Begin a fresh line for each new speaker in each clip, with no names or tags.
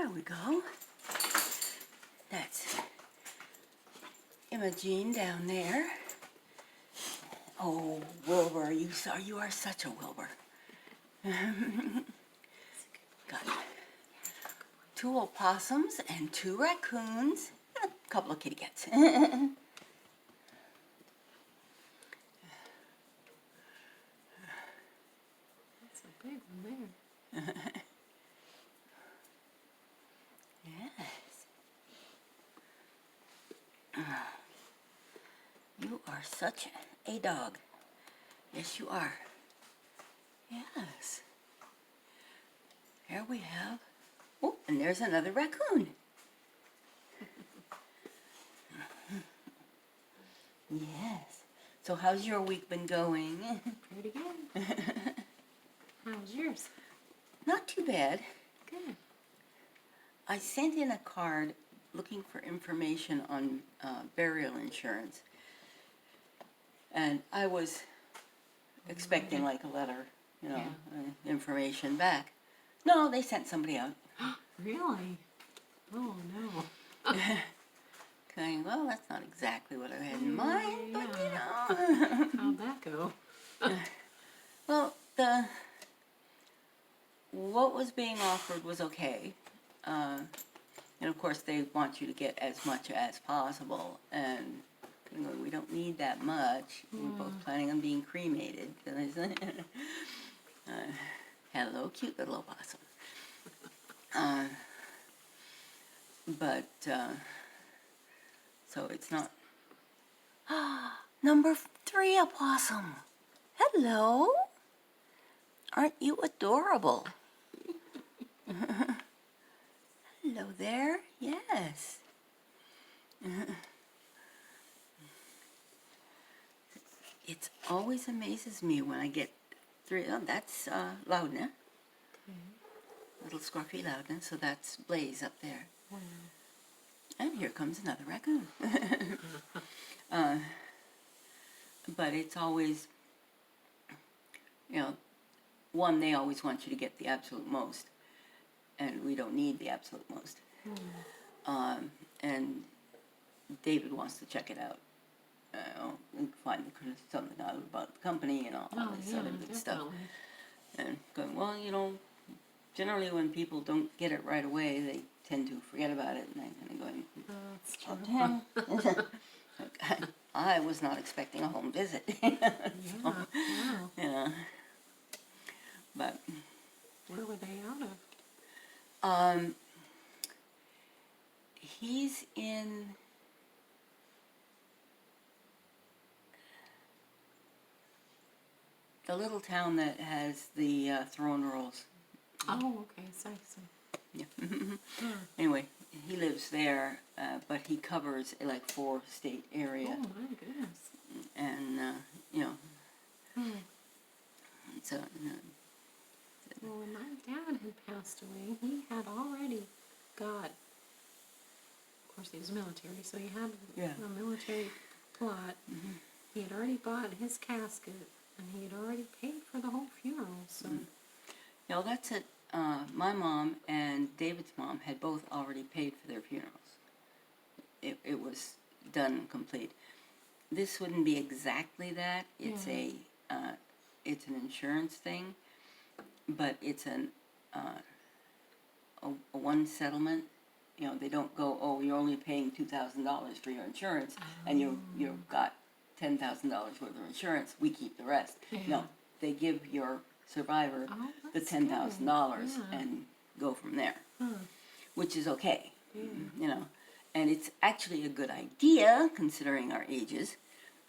There we go. That's Imogene down there. Oh, Wilbur, you are such a Wilbur. Got 2 opossums and 2 raccoons and a couple of kitty cats.
That's a big one there.
Yes. You are such a dog. Yes, you are. Yes. Here we have, oh, and there's another raccoon. Yes. So how's your week been going?
Pretty good. How's yours?
Not too bad.
Good.
I sent in a card looking for information on burial insurance. And I was expecting like a letter, you know, information back. No, they sent somebody out.
Really? Oh, no.
Saying, well, that's not exactly what I had in mind, but you
Yeah.
know.
How'd that go?
Well, what was being offered was okay. And of course, they want you to get as much as possible. And you know, we don't need that much. We're both planning on being cremated. Hello, cute little opossum. So it's not. Number 3 opossum. Hello. Aren't you adorable? Hello there. Yes. It always amazes me when I get 3. Oh, that's Loudna.
Okay.
Little scruffy Loudna. So that's Blaze up there.
Wow.
And here comes another raccoon. But it's always, you know, one, they always want you to get the absolute most. And we don't need the absolute most. And David wants to check it out. And find something out about the company and all this other good stuff. And going, well, you know, generally when people don't get it right away, they tend to forget about it. And I'm going,
That's true.
okay. I was not expecting a home visit.
Yeah.
So,
Wow.
yeah. But
Where were they out of?
he's in the little town that has the throne rolls.
Oh, okay. Sorry.
Yeah. Anyway, he lives there, but he covers a like 4-state area,
Oh, my goodness.
and you know, so.
Well, when my dad had passed away, he had already got, of course he was military, so he had a military plot. He had already bought his casket, and he had already paid for the whole funeral, so.
You know, that's it. My mom and David's mom had both already paid for their funerals. It was done and complete. This wouldn't be exactly that. It's it's an insurance thing, but it's a one settlement. You know, they don't go, oh, you're only paying $2,000 for your insurance, and you've got $10,000 worth of insurance. We keep the rest.
Yeah.
No, they give your survivor the $10,000 and go from there, which is okay. You know, and it's actually a good idea considering our ages,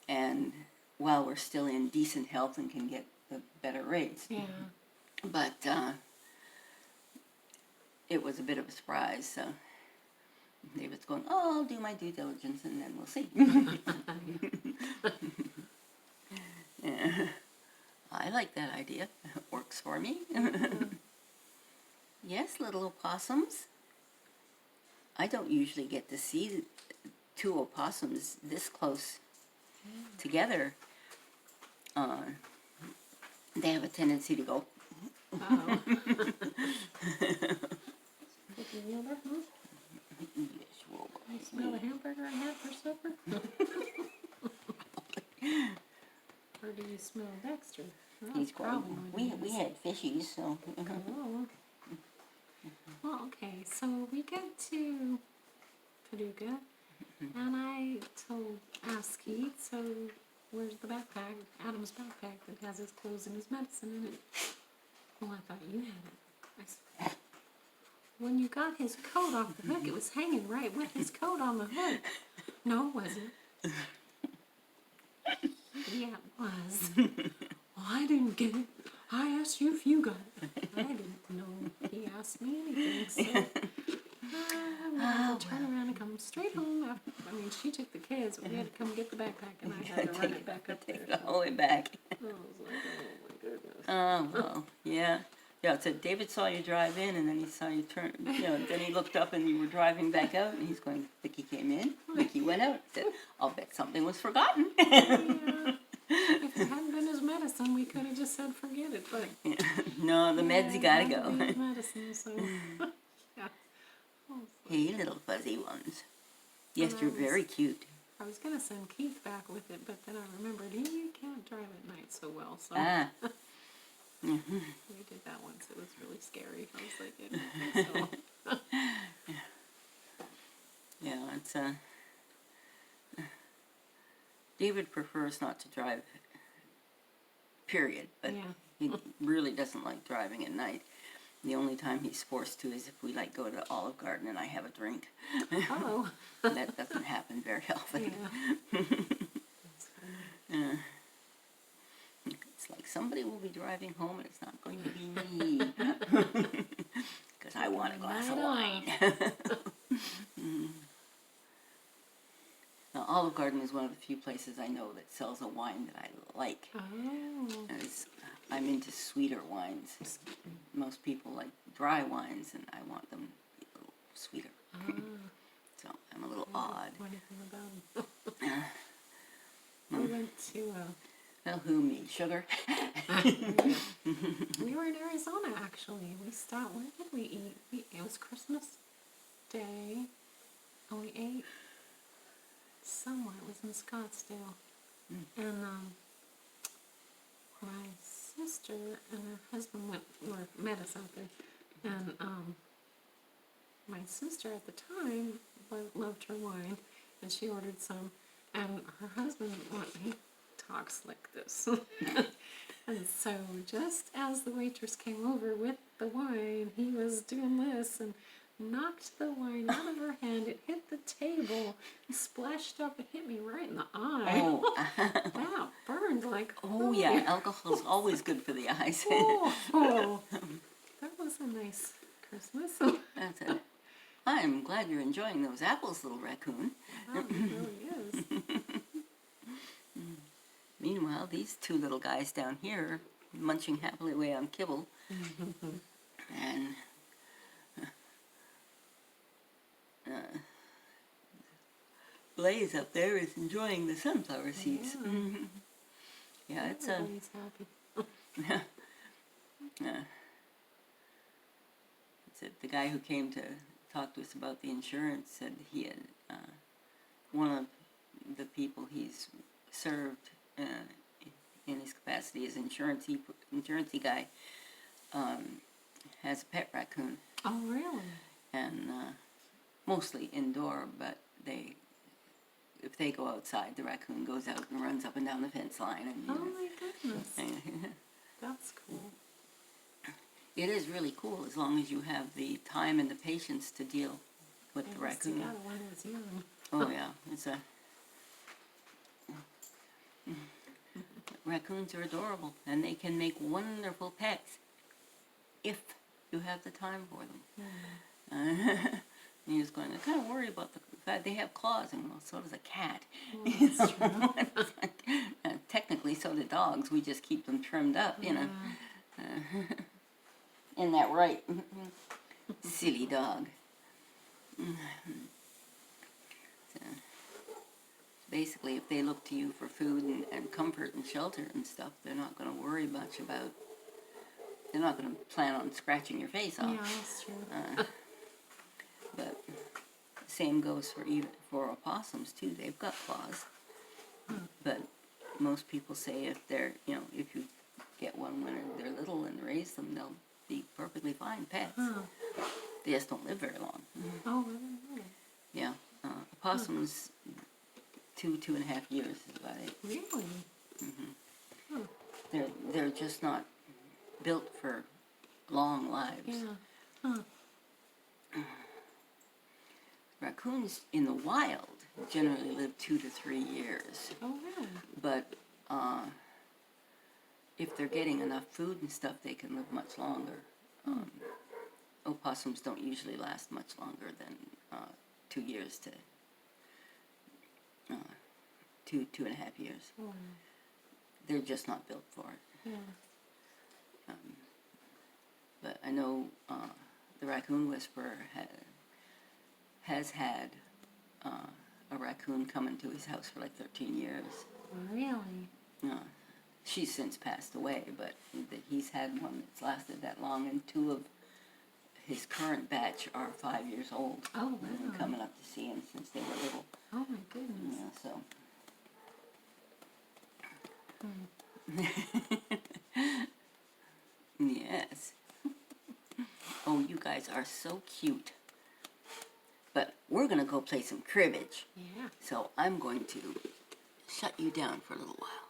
and while we're still in decent health and can get the better rates.
Yeah.
But it was a bit of a surprise, so David's going, oh, I'll do my due diligence and then we'll see. Yeah. I like that idea. It works for me. Yes, little opossums. I don't usually get to see 2 opossums this close together. They have a tendency to go.
Uh-oh. together, huh?
Yes, well,
You smell the hamburger I had for supper? Or do you smell Dexter? Well,
he's
that's probably
going.
what it
We
is.
had fishies, so.
Cool. Well, okay, so we get to Paducah, and I asked Keith, so where's the backpack, Adam's backpack that has his clothes and his medicine in it? Well, I thought you had it. I said, when you got his coat off the hook, it was hanging right with his coat on the hook. No, it wasn't. Yeah, it was. Well, I didn't get it. I asked you if you got it. I didn't know he asked me anything, so we had to turn around and come straight home. I mean, she took the kids, but we had to come get the backpack, and I had to run it back up there.
Take it all the way back.
I was like, oh my goodness.
Oh, well, yeah. Yeah, so David saw you drive in, and then he saw you turn, then he looked up and you were driving back out, and he's going, Vicky came in, Vicky went out. Said, I'll bet something was forgotten.
Yeah. If it hadn't been his medicine, we could have just said forget it, but...
No, the meds, you gotta
it had to be
go.
his medicine, so... yeah.
Hey, little fuzzy ones. Yes,
And
you're very cute.
I was going to send Keith back with it, but then I remembered he can't drive at night so well, so...
Ah.
We did that once. It was really scary. I was like, I don't think so.
Yeah, it's David prefers not to drive, period, but
Yeah.
he really doesn't like driving at night. The only time he's forced to is if we like go to Olive Garden and I have a drink.
Oh.
That doesn't happen very often.
Yeah. That's funny.
It's like somebody will be driving home and it's not going to be me. Because I want a glass of wine. Now, Olive Garden is one of the few places I know that sells a wine that I like.
Oh.
I'm into sweeter wines. Most people like dry wines, and I want them to be a little sweeter. So I'm a little odd.
Anything about them. We went to...
Well, who, me? Sugar?
we were in Arizona, actually. We stopped... Where did we eat? It was Christmas Day. And we ate somewhere. It was in Scottsdale. And my sister and her husband met us out there. And my sister at the time loved her wine, and she ordered some. And her husband, he talks like this. And so just as the waitress came over with the wine, he was doing this and knocked the wine out of her hand. It hit the table, splashed up, and hit me right in the eye.
Oh.
That burned like...
Oh, yeah, alcohol's always good for the eyes.
Oh. That was a nice Christmas.
That's it. I'm glad you're enjoying those apples, little raccoon.
Oh, it really is.
Meanwhile, these two little guys down here munching happily away on kibble. And Blaze up there is enjoying the sunflower seeds. Yeah, it's
Everybody's happy.
the guy who came to talk to us about the insurance said he had one of the people he's served in his capacity as insurance-y guy has a pet raccoon.
Oh, really?
And mostly indoor, but if they go outside, the raccoon goes out and runs up and down the fence line. And,
oh my goodness. That's cool.
It is really cool as long as you have the time and the patience to deal with the raccoon.
You got it when it was young.
Oh yeah, it's raccoons are adorable, and they can make wonderful pets if you have the time for them. And he was going, I kind of worry about the fact they have claws, and well, so does a cat.
Well, that's true.
And technically, so do dogs. We just keep them trimmed up, you know. Isn't that right? Silly dog. So, basically, if they look to you for food and comfort and shelter and stuff, they're not going to worry much about, they're not going to plan on scratching your face off.
Yeah, that's true.
same goes for opossums too. They've got claws, but most people say if they're, if you get one when they're little and raise them, they'll be perfectly fine pets. They just don't live very long.
Oh, I don't know.
Yeah, opossums 2.5 years is about it.
Really?
They're just not built for long lives.
Yeah.
Raccoons in the wild generally live 2 to 3 years,
Oh, really?
but if they're getting enough food and stuff, they can live much longer. Opossums don't usually last much longer than 2 years to 2.5 years.
Oh,
They're just not built for it.
yeah.
But I know the raccoon whisperer has had a raccoon come into his house for like 13 years.
Really?
She's since passed away, but he's had one that's lasted that long, and 2 of his current batch are 5 years old.
Oh, wow.
And coming up to see him since they were little.
Oh, my goodness.
So. Yes. Oh, you guys are so cute. But we're going to go play some cribbage.
Yeah.
So I'm going to shut you down for a little while.